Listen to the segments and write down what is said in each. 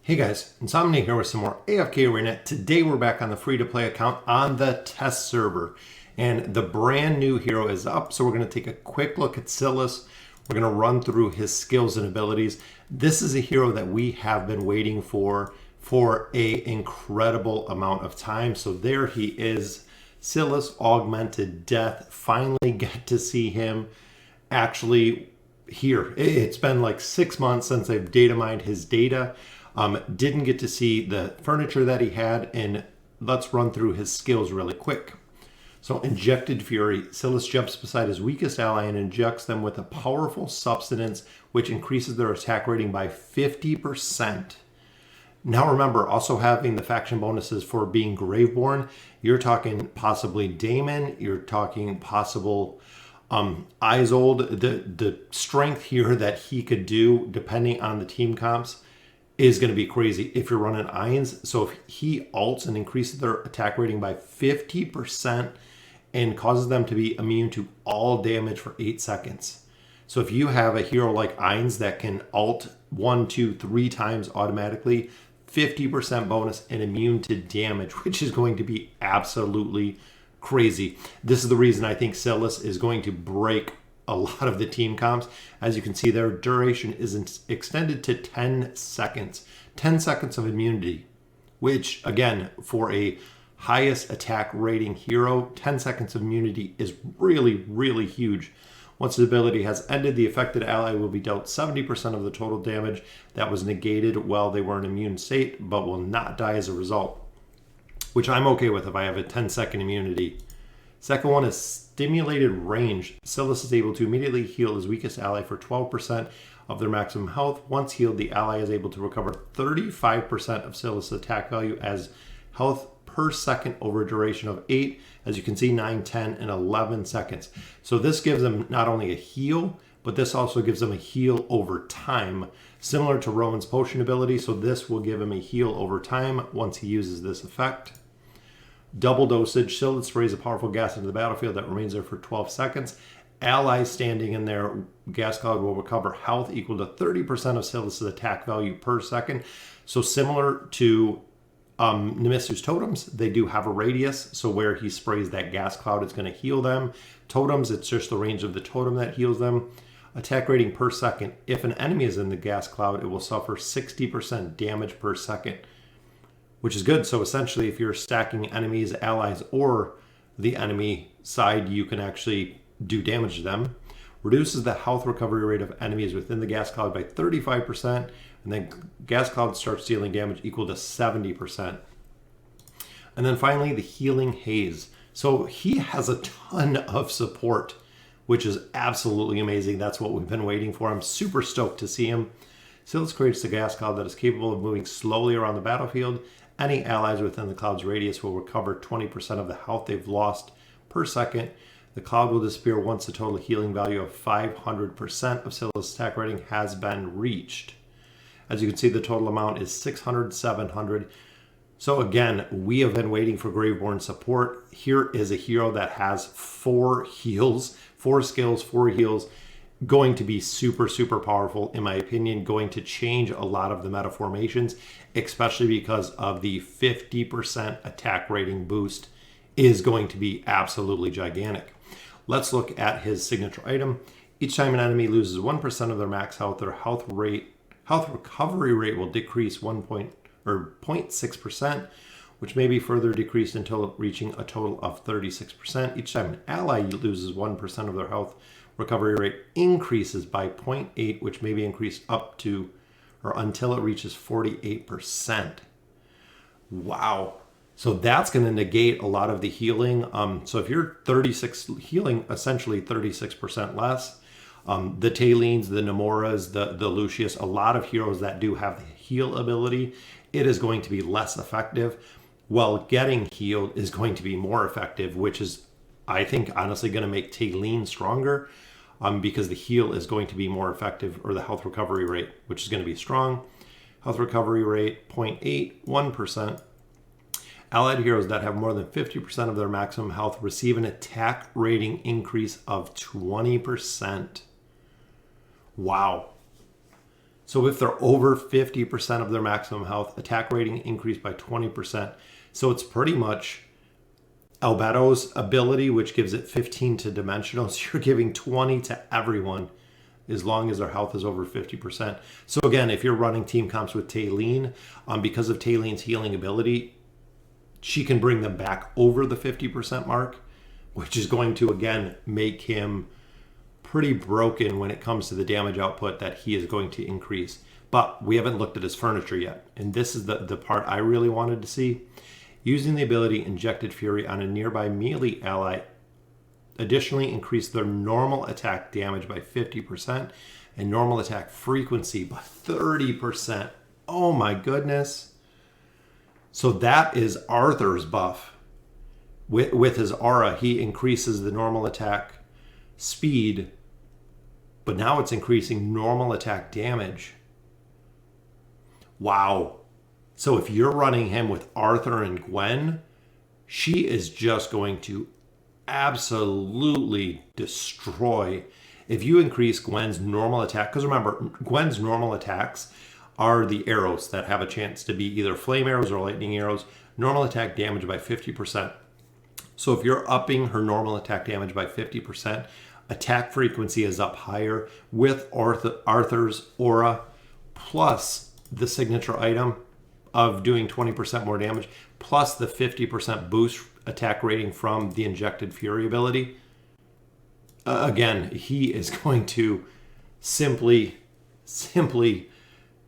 Hey guys, Insomnia here with some more AFK Arena. Today we're back on the free-to-play account on the test server. And the brand new hero is up, so we're going to take a quick look at Silas. We're going to run through his skills and abilities. This is a hero that we have been waiting for a incredible amount of time. So there he is, Silas Augmented Death. Finally get to see him actually here. It's been like 6 months since I've data mined his data. Didn't get to see the furniture that he had, and let's run through his skills really quick. So Injected Fury, Silas jumps beside his weakest ally and injects them with a powerful substance which increases their attack rating by 50%. Now remember, also having the faction bonuses for being Graveborn, you're talking possibly Damon, you're talking possible Isold. The strength here that he could do, depending on the team comps, is going to be crazy if you're running Ions. So if he ults and increases their attack rating by 50% and causes them to be immune to all damage for 8 seconds. So if you have a hero like Ions that can ult 1, 2, 3 times automatically, 50% bonus and immune to damage, which is going to be absolutely crazy. This is the reason I think Silas is going to break a lot of the team comps. As you can see, their duration is extended to 10 seconds. 10 seconds of immunity, which again, for a highest attack rating hero, 10 seconds of immunity is really, really huge. Once the ability has ended, the affected ally will be dealt 70% of the total damage that was negated while they were in immune state, but will not die as a result, which I'm okay with if I have a 10-second immunity. Second one is Stimulated Range. Silas is able to immediately heal his weakest ally for 12% of their maximum health. Once healed, the ally is able to recover 35% of Silas' attack value as health per second over a duration of 8, as you can see, 9, 10, and 11 seconds. So this gives them not only a heal, but this also gives them a heal over time, similar to Roman's potion ability. So this will give him a heal over time once he uses this effect. Double dosage. Silas sprays a powerful gas into the battlefield that remains there for 12 seconds. Allies standing in their gas cloud will recover health equal to 30% of Silas' attack value per second. So similar to Nemesi's totems, they do have a radius. So where he sprays that gas cloud, it's going to heal them. Totems, it's just the range of the totem that heals them. Attack rating per second. If an enemy is in the gas cloud, it will suffer 60% damage per second, which is good. So essentially, if you're stacking enemies, allies, or the enemy side, you can actually do damage to them. Reduces the health recovery rate of enemies within the gas cloud by 35%, and then gas cloud starts dealing damage equal to 70%. And then finally, the Healing Haze. So he has a ton of support, which is absolutely amazing. That's what we've been waiting for. I'm super stoked to see him. Silas creates a gas cloud that is capable of moving slowly around the battlefield. Any allies within the cloud's radius will recover 20% of the health they've lost per second. The cloud will disappear once the total healing value of 500% of Silas' attack rating has been reached. As you can see, the total amount is 600, 700. So again, we have been waiting for Graveborn support. Here is a hero that has 4 heals, 4 skills, 4 heals. Going to be super, super powerful, in my opinion, going to change a lot of the meta formations, especially because of the 50% attack rating boost is going to be absolutely gigantic. Let's look at his signature item. Each time an enemy loses 1% of their max health, their health recovery rate will decrease 0.6%, which may be further decreased until reaching a total of 36%. Each time an ally loses 1% of their health, recovery rate increases by 0.8, which may be increased up to or until it reaches 48%. Wow. So that's going to negate a lot of the healing. So if you're 36 healing, essentially 36% less, the Talines, the Nemoras, the Lucius, a lot of heroes that do have the heal ability, it is going to be less effective. While getting healed is going to be more effective, which is, I think, honestly going to make Taline stronger. Because the heal is going to be more effective, or the health recovery rate, which is going to be strong. Health recovery rate, 0.81%. Allied heroes that have more than 50% of their maximum health receive an attack rating increase of 20%. Wow. So if they're over 50% of their maximum health, attack rating increased by 20%. So it's pretty much Albeto's ability, which gives it 15 to dimensional. So you're giving 20 to everyone as long as their health is over 50%. So again, if you're running team comps with Taylene, because of Tayleen's healing ability, she can bring them back over the 50% mark, which is going to, again, make him pretty broken when it comes to the damage output that he is going to increase. But we haven't looked at his furniture yet. And this is the part I really wanted to see. Using the ability Injected Fury on a nearby melee ally additionally increase their normal attack damage by 50% and normal attack frequency by 30%. Oh my goodness. So that is Arthur's buff. With his aura, he increases the normal attack speed, but now it's increasing normal attack damage. Wow. So if you're running him with Arthur and Gwen, she is just going to absolutely destroy. If you increase Gwen's normal attack, because remember, Gwen's normal attacks are the arrows that have a chance to be either flame arrows or lightning arrows, normal attack damage by 50%. So if you're upping her normal attack damage by 50%, attack frequency is up higher with Arthur's aura, plus the signature item of doing 20% more damage, plus the 50% boost attack rating from the Injected Fury ability. Again, he is going to simply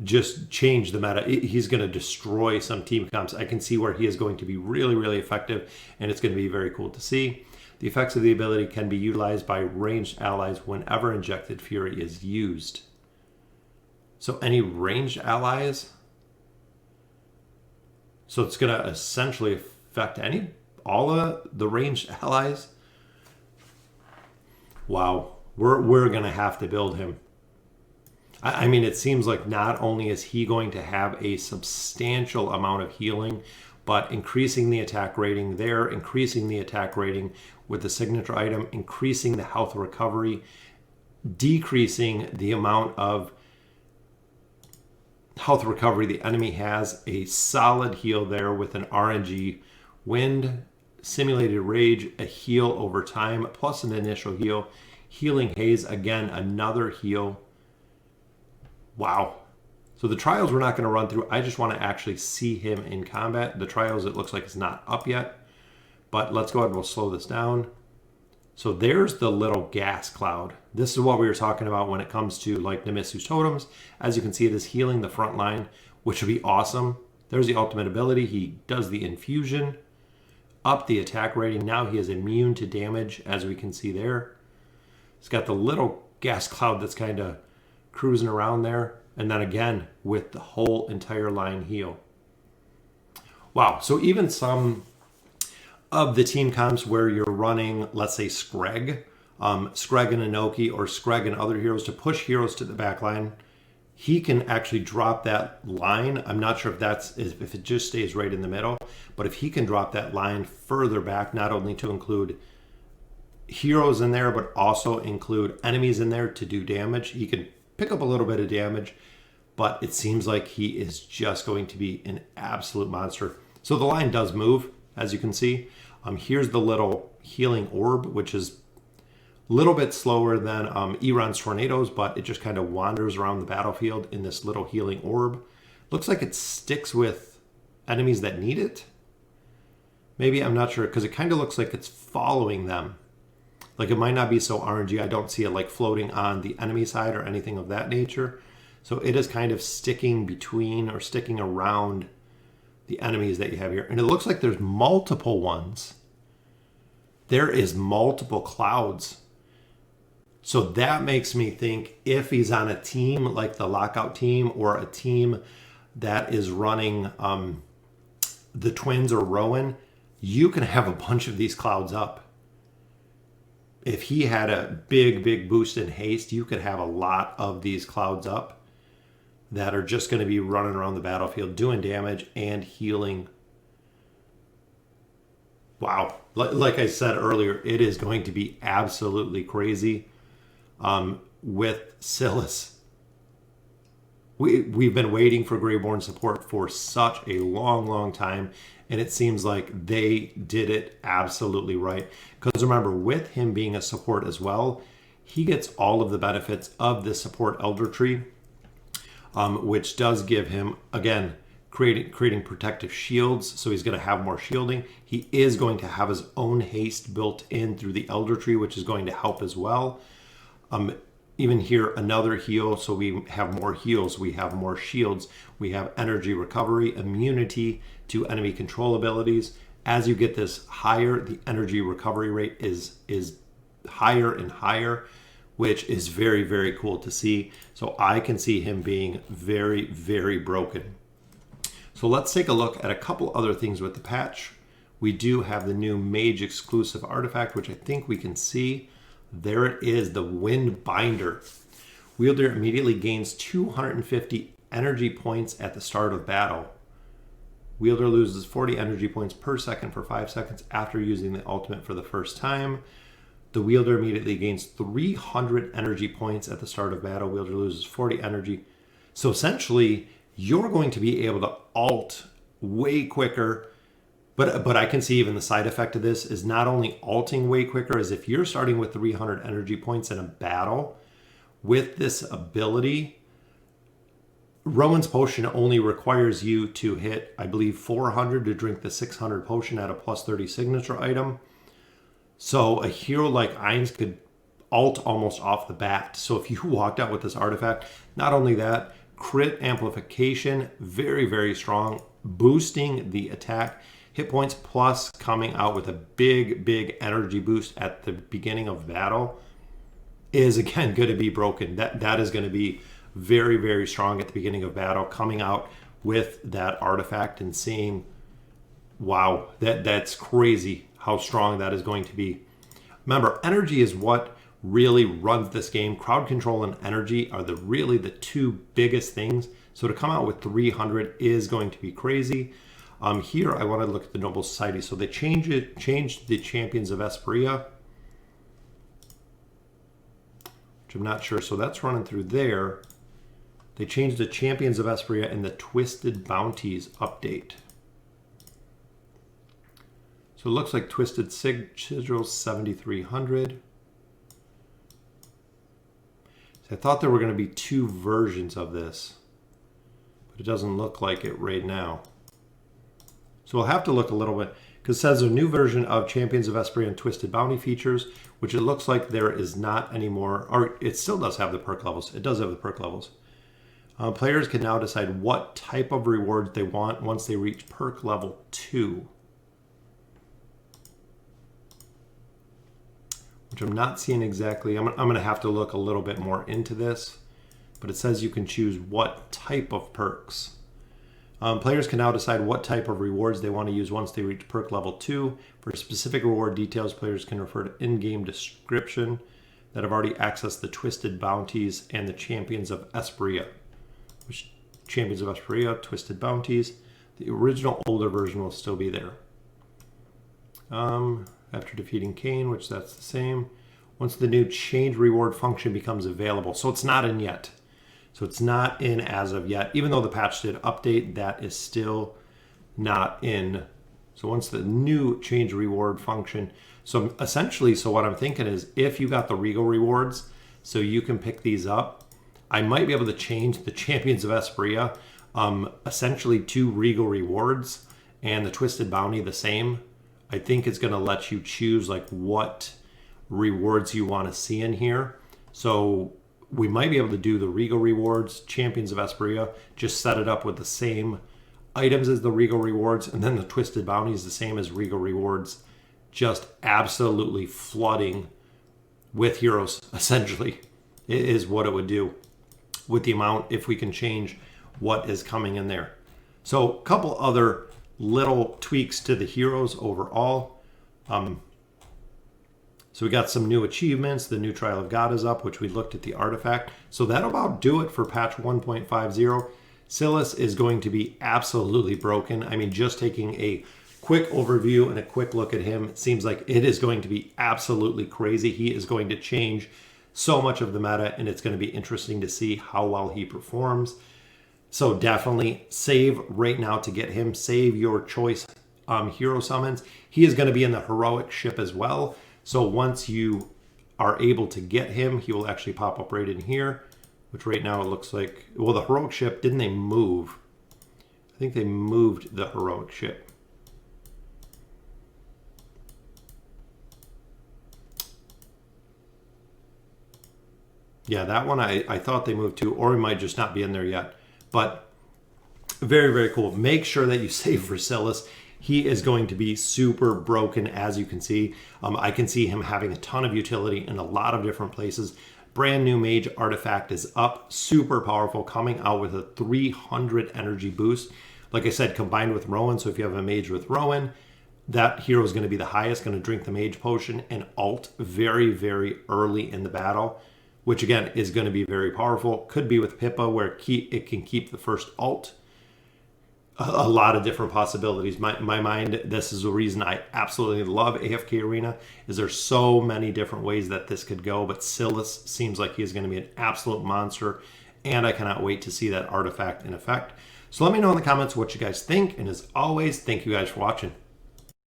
just change the meta. He's going to destroy some team comps. I can see where he is going to be really, really effective, and it's going to be very cool to see. The effects of the ability can be utilized by ranged allies whenever Injected Fury is used. So any ranged allies? So it's going to essentially affect all of the ranged allies? Wow. We're going to have to build him. I mean, it seems like not only is he going to have a substantial amount of healing, but increasing the attack rating there, increasing the attack rating with the signature item, increasing the health recovery, decreasing the amount of health recovery the enemy has, a solid heal there with an RNG, wind, simulated rage, a heal over time, plus an initial heal, healing haze, again, another heal. Wow. So the trials we're not going to run through. I just want to actually see him in combat. The trials, it looks like it's not up yet. But let's go ahead and we'll slow this down. So there's the little gas cloud. This is what we were talking about when it comes to like Nemisu's totems. As you can see, it is healing the front line, which would be awesome. There's the ultimate ability. He does the infusion, up the attack rating. Now he is immune to damage, as we can see there. He's got the little gas cloud that's kind of cruising around there. And then again, with the whole entire line heal. Wow. So even some of the team comps where you're running, let's say Screg and Inoki, or Screg and other heroes to push heroes to the back line, he can actually drop that line. I'm not sure if it just stays right in the middle, but if he can drop that line further back, not only to include heroes in there, but also include enemies in there to do damage, he can pick up a little bit of damage, but it seems like he is just going to be an absolute monster. So the line does move, as you can see. Here's the little healing orb, which is a little bit slower than Eron's tornadoes, but it just kind of wanders around the battlefield in this little healing orb. Looks like it sticks with enemies that need it. Maybe, I'm not sure, because it kind of looks like it's following them. Like it might not be so RNG. I don't see it like floating on the enemy side or anything of that nature. So it is kind of sticking between or sticking around the enemies that you have here. And it looks like there's multiple ones. There is multiple clouds. So that makes me think if he's on a team like the Lockout team, or a team that is running the Twins or Rowan, you can have a bunch of these clouds up. If he had a big boost in haste, you could have a lot of these clouds up that are just going to be running around the battlefield doing damage and healing. Wow. Like I said earlier, it is going to be absolutely crazy with Silas. we've been waiting for Greyborn support for such a long time, and it seems like they did it absolutely right. Because remember, with him being a support as well, he gets all of the benefits of the support elder tree, which does give him, again, creating protective shields. So he's going to have more shielding. He is going to have his own haste built in through the elder tree, which is going to help as well. Even here, another heal. So we have more heals. We have more shields. We have energy recovery, immunity to enemy control abilities. As you get this higher, the energy recovery rate is higher and higher, which is very cool to see. So I can see him being very broken. So let's take a look at a couple other things with the patch. We do have the new Mage exclusive artifact, which I think we can see. There it is, the Wind Binder. Wielder immediately gains 250 energy points at the start of battle. Wielder loses 40 energy points per second for 5 seconds after using the ultimate for the first time. The wielder immediately gains 300 energy points at the start of battle. Wielder loses 40 energy. So essentially, you're going to be able to ult way quicker. But I can see even the side effect of this is not only ulting way quicker, as if you're starting with 300 energy points in a battle, with this ability, Rowan's Potion only requires you to hit, I believe, 400 to drink the 600 potion at a plus 30 signature item. So a hero like Ainz could ult almost off the bat. So if you walked out with this artifact, not only that, crit amplification, very strong, boosting the attack hit points, plus coming out with a big energy boost at the beginning of battle is again going to be broken. That is going to be very strong at the beginning of battle, coming out with that artifact and seeing, wow, that's crazy how strong that is going to be. Remember, energy is what really runs this game. Crowd control and energy are really the two biggest things. So to come out with 300 is going to be crazy. Here I want to look at the Noble Society. So they changed the Champions of Esperia, which I'm not sure. So that's running through there. They changed the Champions of Esperia in the Twisted Bounties update. So it looks like Twisted Sigils 7,300. So I thought there were going to be two versions of this, but it doesn't look like it right now. So we'll have to look a little bit, because it says a new version of Champions of Esperia and Twisted Bounty features, which it looks like there is not anymore, or it still does have the perk levels. It does have the perk levels. Players can now decide what type of rewards they want once they reach perk level 2. Which I'm not seeing exactly. I'm going to have to look a little bit more into this, but it says you can choose what type of perks. Players can now decide what type of rewards they want to use once they reach perk level 2. For specific reward details, players can refer to in-game description that have already accessed the Twisted Bounties and the Champions of Esperia. Which Champions of Esperia, Twisted Bounties. The original older version will still be there. After defeating Kane, which that's the same. Once the new change reward function becomes available. So it's not in yet. So it's not in as of yet. Even though the patch did update, that is still not in. So once the new change reward function. So essentially, so what I'm thinking is if you got the Regal rewards, so you can pick these up, I might be able to change the Champions of Esperia essentially to Regal rewards and the Twisted Bounty the same. I think it's going to let you choose like what rewards you want to see in here. So we might be able to do the Regal rewards, Champions of Esperia, just set it up with the same items as the Regal rewards, and then the Twisted Bounty is the same as Regal rewards, just absolutely flooding with heroes, essentially, is what it would do with the amount if we can change what is coming in there. So a couple other little tweaks to the heroes overall. So we got some new achievements. The new Trial of God is up, which we looked at the artifact. So that'll about do it for patch 1.50. Silas is going to be absolutely broken. I mean, just taking a quick overview and a quick look at him, it seems like it is going to be absolutely crazy. He is going to change so much of the meta, and it's going to be interesting to see how well he performs. So definitely save right now to get him. Save your choice hero summons. He is going to be in the heroic ship as well. So once you are able to get him, he will actually pop up right in here, which right now it looks like, well, the heroic ship, didn't they move? I think they moved the heroic ship. Yeah, that one I thought they moved to, or he might just not be in there yet. But very, very cool. Make sure that you save for Silas. He is going to be super broken, as you can see. I can see him having a ton of utility in a lot of different places. Brand new Mage artifact is up, super powerful, coming out with a 300 energy boost. Like I said, combined with Rowan, so if you have a Mage with Rowan, that hero is going to be the highest, going to drink the Mage potion and ult very, very early in the battle, which again is going to be very powerful. Could be with Pippa where it can keep the first ult. A lot of different possibilities. My mind, this is the reason I absolutely love AFK Arena, is there's so many different ways that this could go, but Silas seems like he is going to be an absolute monster, and I cannot wait to see that artifact in effect. So let me know in the comments what you guys think, and as always, thank you guys for watching.